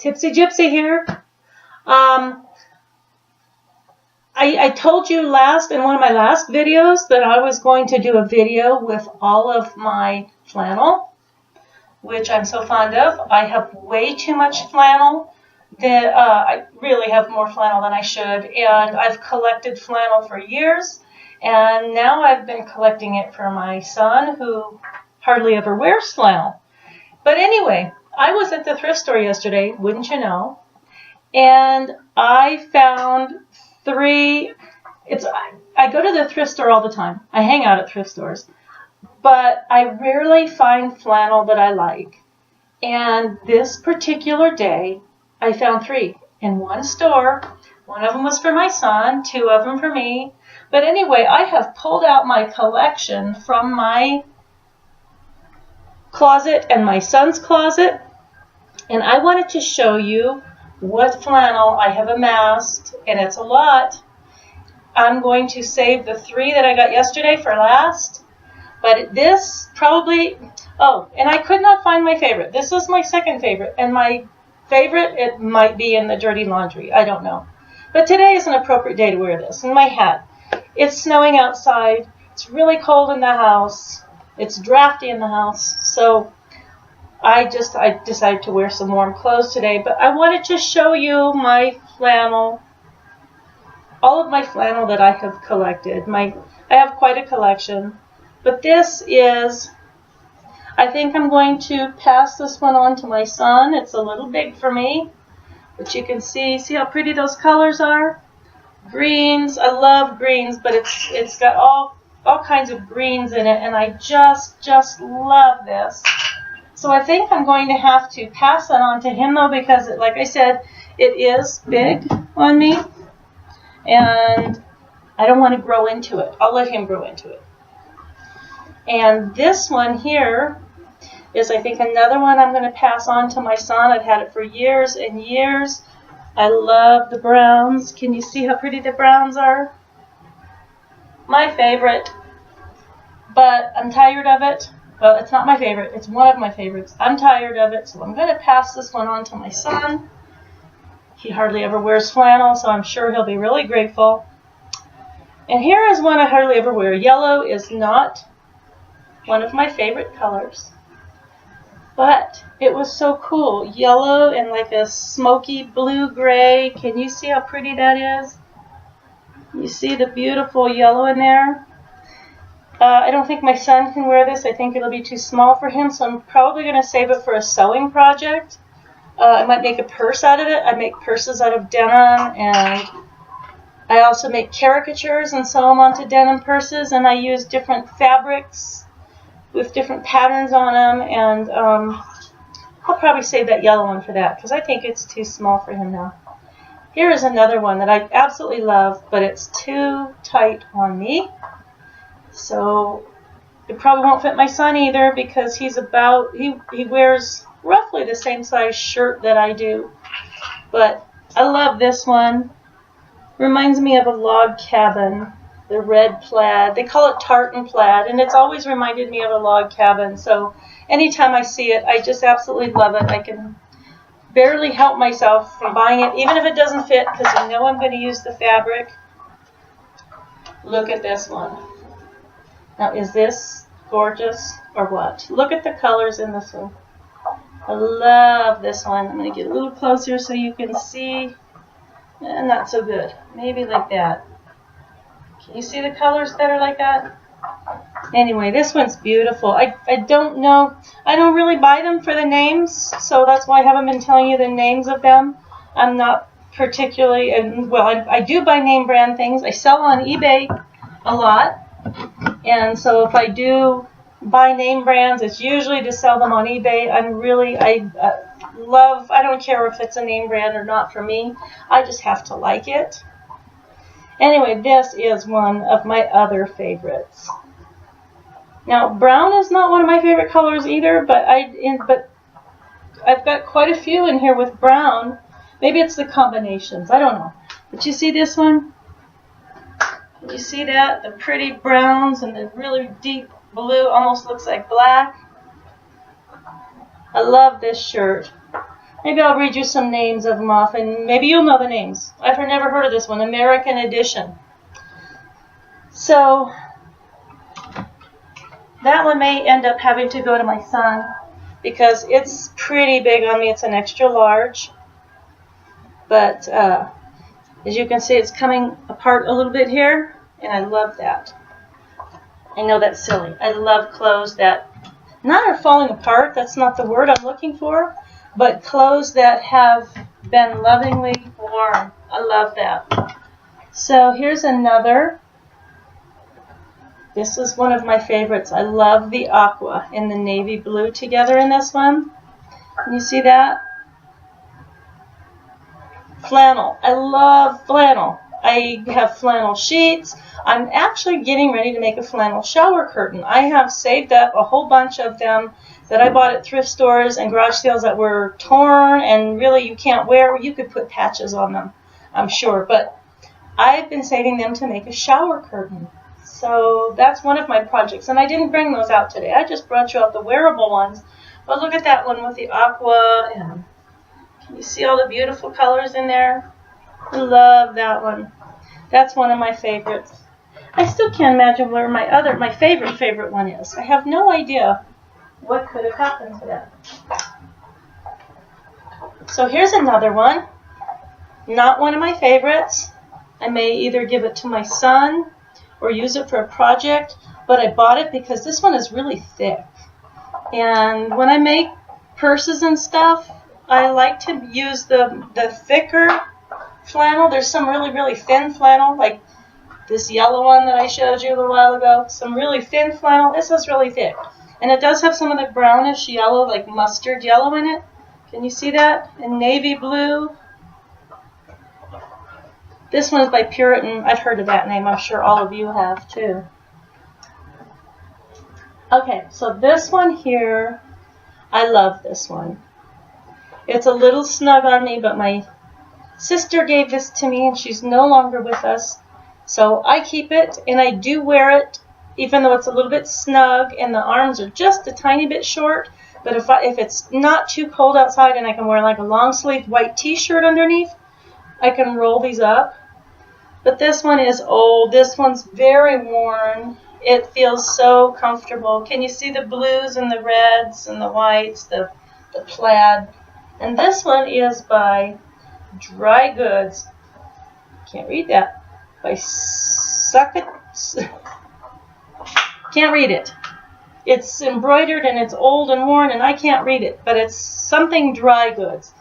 Tipsy Gypsy here. I told you in one of my last videos that I was going to do a video with all of my flannel, which I'm so fond of. I have way too much flannel. I really have more flannel than I should, and I've collected flannel for years, and now I've been collecting it for my son, who hardly ever wears flannel. But anyway, I was at the thrift store yesterday, wouldn't you know, and I found three. I go to the thrift store all the time. I hang out at thrift stores, but I rarely find flannel that I like. And this particular day, I found three in one store. One of them was for my son, two of them for me. But anyway, I have pulled out my collection from my closet and my son's closet, and I wanted to show you what flannel I have amassed, and it's a lot. I'm going to save the three that I got yesterday for last, but this probably, and I could not find my favorite. This is my second favorite, and my favorite, it might be in the dirty laundry. I don't know. But today is an appropriate day to wear this, and my hat. It's snowing outside. It's really cold in the house. It's drafty in the house, so I decided to wear some warm clothes today. But I wanted to show you my flannel, all of my flannel that I have collected. I have quite a collection, but this is, I think I'm going to pass this one on to my son. It's a little big for me, but you can see how pretty those colors are. Greens, I love greens, but it's got all kinds of greens in it, and I just love this. So I think I'm going to have to pass that on to him, though, because, like I said, it is big on me, and I don't want to grow into it. I'll let him grow into it. And this one here is, I think, another one I'm going to pass on to my son. I've had it for years and years. I love the browns. Can you see how pretty the browns are? My favorite, but I'm tired of it. Well, it's not my favorite. It's one of my favorites. I'm tired of it, so I'm going to pass this one on to my son. He hardly ever wears flannel, so I'm sure he'll be really grateful. And here is one I hardly ever wear. Yellow is not one of my favorite colors, but it was so cool. Yellow and like a smoky blue-gray. Can you see how pretty that is? You see the beautiful yellow in there? I don't think my son can wear this. I think it'll be too small for him, so I'm probably going to save it for a sewing project. I might make a purse out of it. I make purses out of denim, and I also make caricatures and sew them onto denim purses, and I use different fabrics with different patterns on them, and I'll probably save that yellow one for that, because I think it's too small for him now. Here is another one that I absolutely love, but it's too tight on me. So it probably won't fit my son either, because he wears roughly the same size shirt that I do. But I love this one. Reminds me of a log cabin, the red plaid. They call it tartan plaid, and it's always reminded me of a log cabin. So anytime I see it, I just absolutely love it. I can barely help myself from buying it, even if it doesn't fit, because I know I'm going to use the fabric. Look at this one. Now, is this gorgeous or what? Look at the colors in this one. I love this one. I'm going to get a little closer so you can see. Not so good. Maybe like that. Can you see the colors better like that? Anyway, this one's beautiful. I don't know. I don't really buy them for the names, so that's why I haven't been telling you the names of them. I'm not particularly, I do buy name brand things. I sell on eBay a lot. And so if I do buy name brands, it's usually to sell them on eBay. I don't care if it's a name brand or not for me. I just have to like it. Anyway, this is one of my other favorites. Now, brown is not one of my favorite colors either, but I've got quite a few in here with brown. Maybe it's the combinations. I don't know. But you see this one? You see that? The pretty browns and the really deep blue, almost looks like black. I love this shirt. Maybe I'll read you some names of them off, and maybe you'll know the names. I've never heard of this one, American Edition. So that one may end up having to go to my son because it's pretty big on me. It's an extra large. But as you can see, it's coming apart a little bit here, and I love that. I know that's silly. I love clothes that not are falling apart. That's not the word I'm looking for. But clothes that have been lovingly worn. I love that. So here's another. This is one of my favorites. I love the aqua and the navy blue together in this one. Can you see that? Flannel. I love flannel. I have flannel sheets. I'm actually getting ready to make a flannel shower curtain. I have saved up a whole bunch of them that I bought at thrift stores and garage sales that were torn and really you can't wear. You could put patches on them, I'm sure. But I've been saving them to make a shower curtain. So that's one of my projects. And I didn't bring those out today. I just brought you out the wearable ones. But look at that one with the aqua. And can you see all the beautiful colors in there? I love that one. That's one of my favorites. I still can't imagine where my favorite one is. I have no idea what could have happened to that. So here's another one. Not one of my favorites. I may either give it to my son or use it for a project, but I bought it because this one is really thick. And when I make purses and stuff, I like to use the thicker flannel. There's some really thin flannel, like this yellow one that I showed you a little while ago. Some really thin flannel. This is really thick. And it does have some of the brownish yellow, like mustard yellow in it. Can you see that? And navy blue. This one is by Puritan. I've heard of that name. I'm sure all of you have too. Okay, so this one here, I love this one. It's a little snug on me, but my sister gave this to me and she's no longer with us. So I keep it and I do wear it even though it's a little bit snug and the arms are just a tiny bit short. But if it's not too cold outside and I can wear like a long sleeve white t-shirt underneath, I can roll these up. But this one is old. This one's very worn. It feels so comfortable. Can you see the blues and the reds and the whites, the plaid? And this one is by Dry Goods. Can't read that. By Sucket. Can't read it. It's embroidered and it's old and worn and I can't read it. But it's something Dry Goods.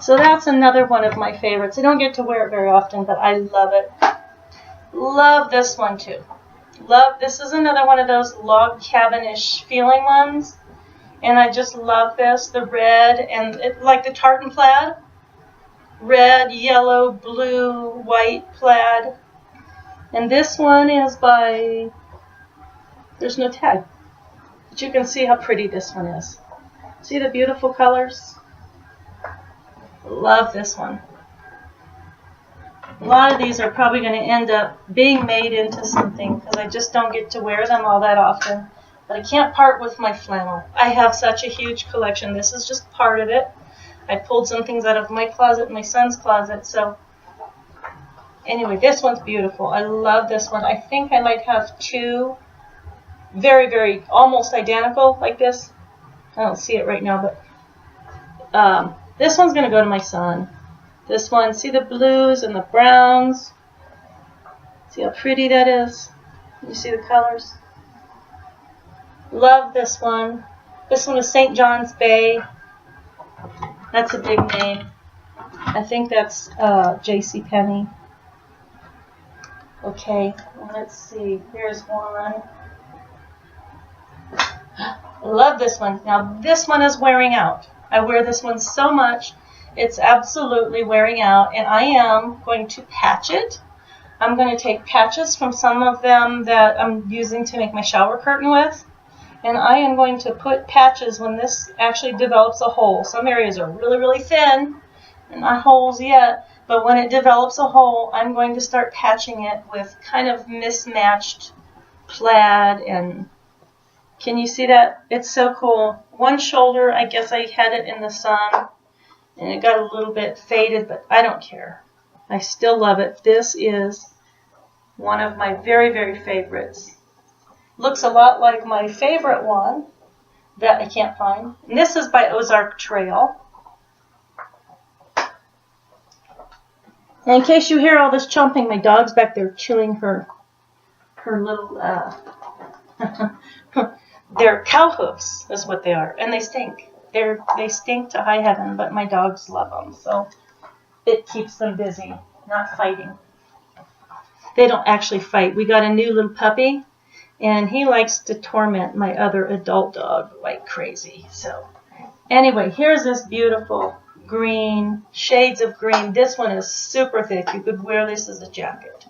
So that's another one of my favorites. I don't get to wear it very often, but I love it. Love this one too. This is another one of those log cabin-ish feeling ones. And I just love this. The red and like the tartan plaid. Red, yellow, blue, white plaid. And this one is by, there's no tag. But you can see how pretty this one is. See the beautiful colors? Love this one. A lot of these are probably going to end up being made into something because I just don't get to wear them all that often. But I can't part with my flannel. I have such a huge collection. This is just part of it. I pulled some things out of my closet, my son's closet. So anyway, this one's beautiful. I love this one. I think I might have two very almost identical like this. I don't see it right now, but this one's going to go to my son. This one, see the blues and the browns? See how pretty that is? You see the colors? Love this one. This one is St. John's Bay. That's a big name. I think that's J.C. Penney. Okay, let's see. Here's one. I love this one. Now, this one is wearing out. I wear this one so much. It's absolutely wearing out, and I am going to patch it. I'm going to take patches from some of them that I'm using to make my shower curtain with, and I am going to put patches when this actually develops a hole. Some areas are really thin and not holes yet, but when it develops a hole, I'm going to start patching it with kind of mismatched plaid. And can you see that? It's so cool. One shoulder, I guess I had it in the sun. And it got a little bit faded, but I don't care. I still love it. This is one of my very, very favorites. Looks a lot like my favorite one that I can't find. And this is by Ozark Trail. And in case you hear all this chomping, my dog's back there chewing her little, they're cow hoofs is what they are. And they stink. They stink to high heaven, but my dogs love them. So it keeps them busy, not fighting. They don't actually fight. We got a new little puppy, and he likes to torment my other adult dog like crazy. So anyway, here's this beautiful green, shades of green. This one is super thick. You could wear this as a jacket.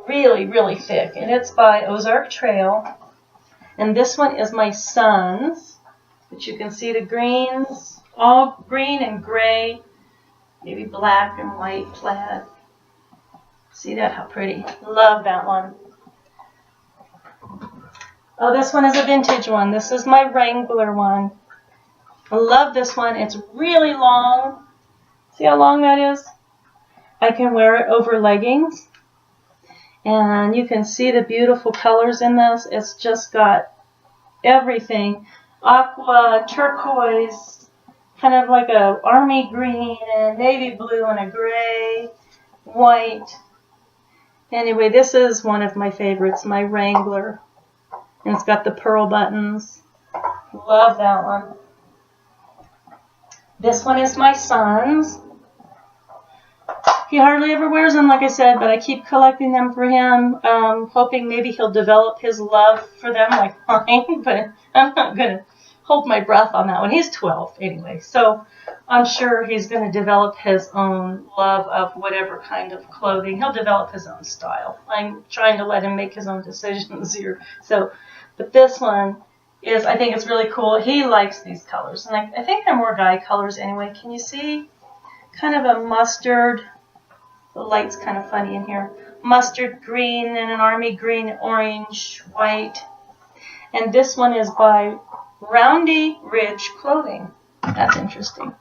Really, really thick. And it's by Ozark Trail. And this one is my son's. But you can see the greens, all green and gray, maybe black and white plaid. See that? How pretty. Love that one. Oh, this one is a vintage one. This is my Wrangler one. I love this one. It's really long. See how long that is? I can wear it over leggings. And you can see the beautiful colors in this. It's just got everything. Aqua, turquoise, kind of like a army green, and navy blue, and a gray, white. Anyway, this is one of my favorites, my Wrangler. And it's got the pearl buttons. Love that one. This one is my son's. He hardly ever wears them, like I said, but I keep collecting them for him, hoping maybe he'll develop his love for them like mine, but I'm not going to hold my breath on that one. He's 12 anyway, so I'm sure he's going to develop his own love of whatever kind of clothing. He'll develop his own style. I'm trying to let him make his own decisions here. So, but this one is, I think it's really cool. He likes these colors, and I think they're more guy colors anyway. Can you see? Kind of a mustard. The light's kind of funny in here. Mustard green and an army green, orange, white. And this one is by Roundy Ridge Clothing. That's interesting.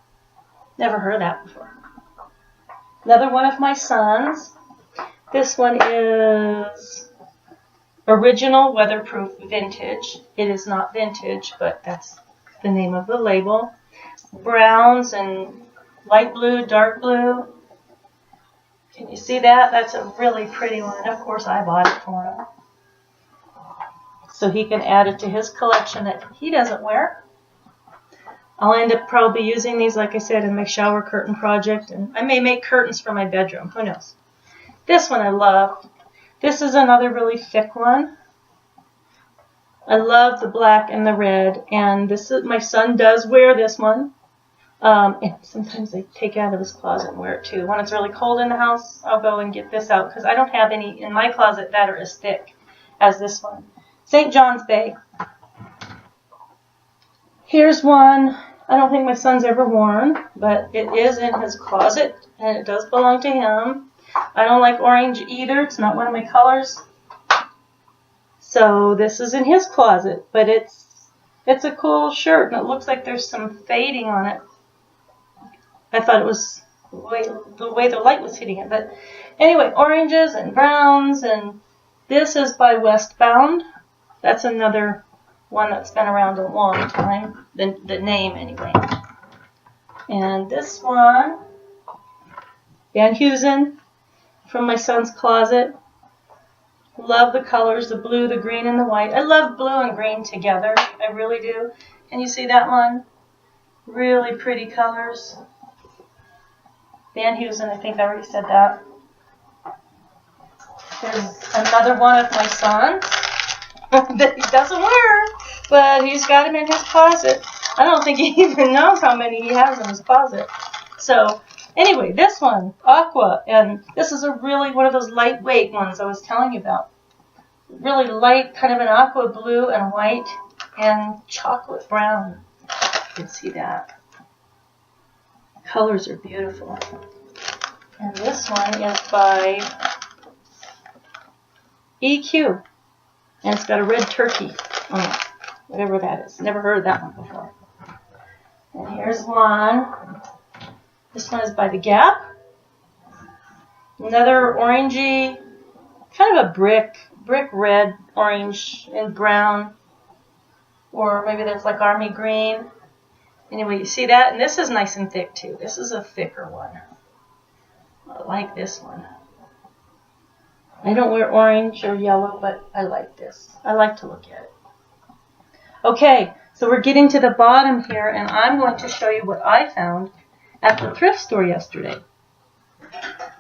Never heard of that before. Another one of my sons. This one is Original Weatherproof Vintage. It is not vintage, but that's the name of the label. Browns and light blue, dark blue. Can you see that? That's a really pretty one. Of course, I bought it for him. So he can add it to his collection that he doesn't wear. I'll end up probably using these, like I said, in my shower curtain project. And I may make curtains for my bedroom. Who knows? This one I love. This is another really thick one. I love the black and the red. And this is, my son does wear this one. And sometimes I take it out of his closet and wear it too. When it's really cold in the house, I'll go and get this out because I don't have any in my closet that are as thick as this one. St. John's Bay. Here's one I don't think my son's ever worn, but it is in his closet and it does belong to him. I don't like orange either. It's not one of my colors. So this is in his closet, but it's a cool shirt and it looks like there's some fading on it. I thought it was the way the light was hitting it. But anyway, oranges and browns. And this is by Westbound. That's another one that's been around a long time. The name, anyway. And this one, Van Heusen, from my son's closet. Love the colors, the blue, the green, and the white. I love blue and green together. I really do. Can you see that one? Really pretty colors. Van Heusen, I think I already said that. There's another one of my sons that he doesn't wear, but he's got him in his closet. I don't think he even knows how many he has in his closet. So, anyway, this one, Aqua, and this is a really one of those lightweight ones I was telling you about. Really light, kind of an aqua blue and white and chocolate brown. You can see that. Colors are beautiful. And this one is by EQ. And it's got a red turkey on it. Whatever that is. Never heard that one before. And here's one This one is by the Gap. Another orangey, kind of a brick red, orange, and brown. Or maybe there's like army green. Anyway, you see that? And this is nice and thick too. This is a thicker one. I like this one. I don't wear orange or yellow, but I like this. I like to look at it. Okay, so we're getting to the bottom here, and I'm going to show you what I found at the thrift store yesterday.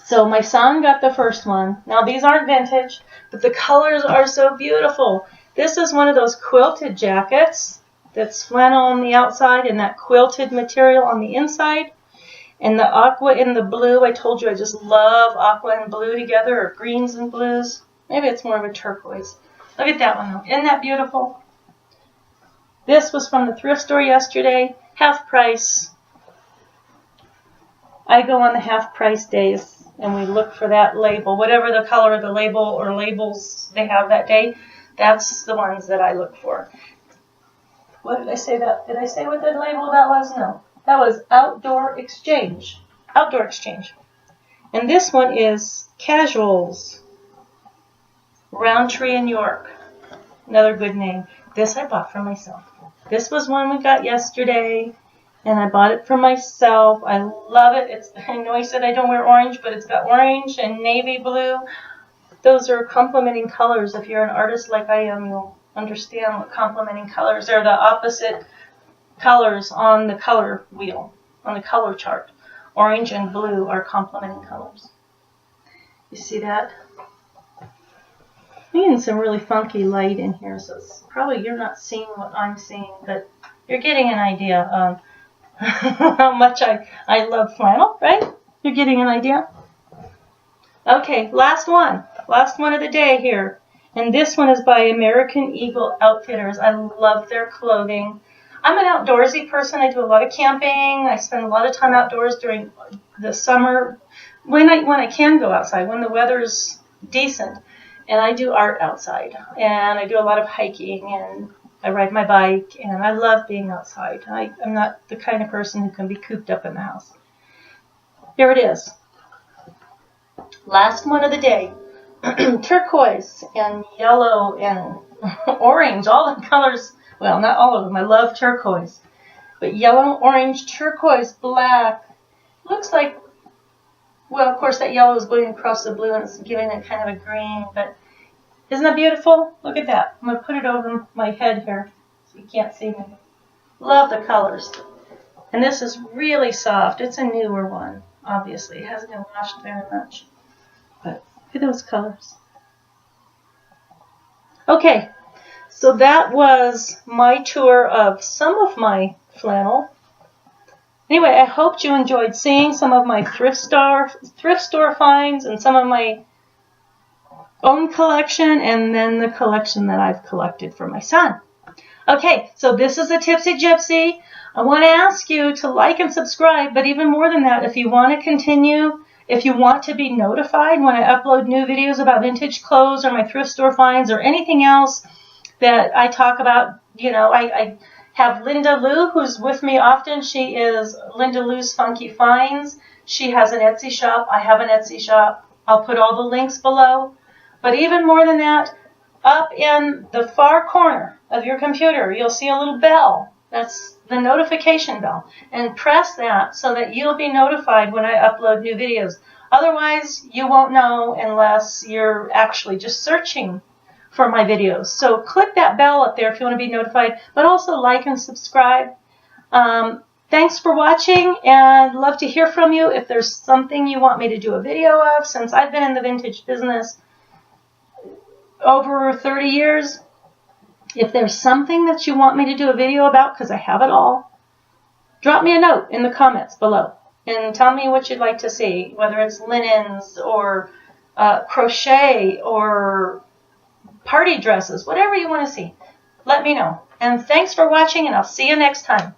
So my son got the first one. Now these aren't vintage, but the colors are so beautiful. This is one of those quilted jackets that's flannel on the outside and that quilted material on the inside. And the aqua and the blue, I told you I just love aqua and blue together, or greens and blues. Maybe it's more of a turquoise. Look at that one though. Isn't that beautiful? This was from the thrift store yesterday, half price. I go on the half price days and we look for that label. Whatever the color of the label or labels they have that day, that's the ones that I look for. What did I say that? Did I say what the label of that was? No. That was Outdoor Exchange. Outdoor Exchange. And this one is Casuals. Roundtree in York. Another good name. This I bought for myself. This was one we got yesterday, and I bought it for myself. I love it. I know I said I don't wear orange, but it's got orange and navy blue. Those are complementing colors. If you're an artist like I am, you'll understand what complementing colors are. The opposite colors on the color wheel, on the color chart. Orange and blue are complementing colors. You see that? I'm getting some really funky light in here, so it's probably you're not seeing what I'm seeing, but you're getting an idea of how much I love flannel, right? You're getting an idea? Okay, last one of the day here. And this one is by American Eagle Outfitters. I love their clothing. I'm an outdoorsy person. I do a lot of camping. I spend a lot of time outdoors during the summer when I can go outside, when the weather's decent. And I do art outside. And I do a lot of hiking, and I ride my bike, and I love being outside. I'm not the kind of person who can be cooped up in the house. Here it is. Last one of the day. Turquoise and yellow and orange, all the colors. Well, not all of them. I love turquoise. But yellow, orange, turquoise, black. Looks like, well, of course, that yellow is going across the blue and it's giving it kind of a green. But isn't that beautiful? Look at that. I'm going to put it over my head here so you can't see me. Love the colors. And this is really soft. It's a newer one, obviously. It hasn't been washed very much. But look at those colors. Okay. So that was my tour of some of my flannel. Anyway, I hope you enjoyed seeing some of my thrift store finds and some of my own collection and then the collection that I've collected for my son. Okay, so this is a Tipsy Gypsy. I want to ask you to like and subscribe, but even more than that, if you want to continue, if you want to be notified when I upload new videos about vintage clothes or my thrift store finds or anything else that I talk about, you know, I have Linda Lou, who's with me often. She is Linda Lou's Funky Finds. She has an Etsy shop. I have an Etsy shop. I'll put all the links below. But even more than that, up in the far corner of your computer, you'll see a little bell. That's the notification bell. And press that so that you'll be notified when I upload new videos. Otherwise, you won't know unless you're actually just searching for my videos. So click that bell up there if you want to be notified, but also like and subscribe. Thanks for watching, and love to hear from you if there's something you want me to do a video of. Since I've been in the vintage business over 30 years, if there's something that you want me to do a video about, because I have it all, drop me a note in the comments below and tell me what you'd like to see, whether it's linens or crochet or party dresses, whatever you want to see. Let me know. And thanks for watching, and I'll see you next time.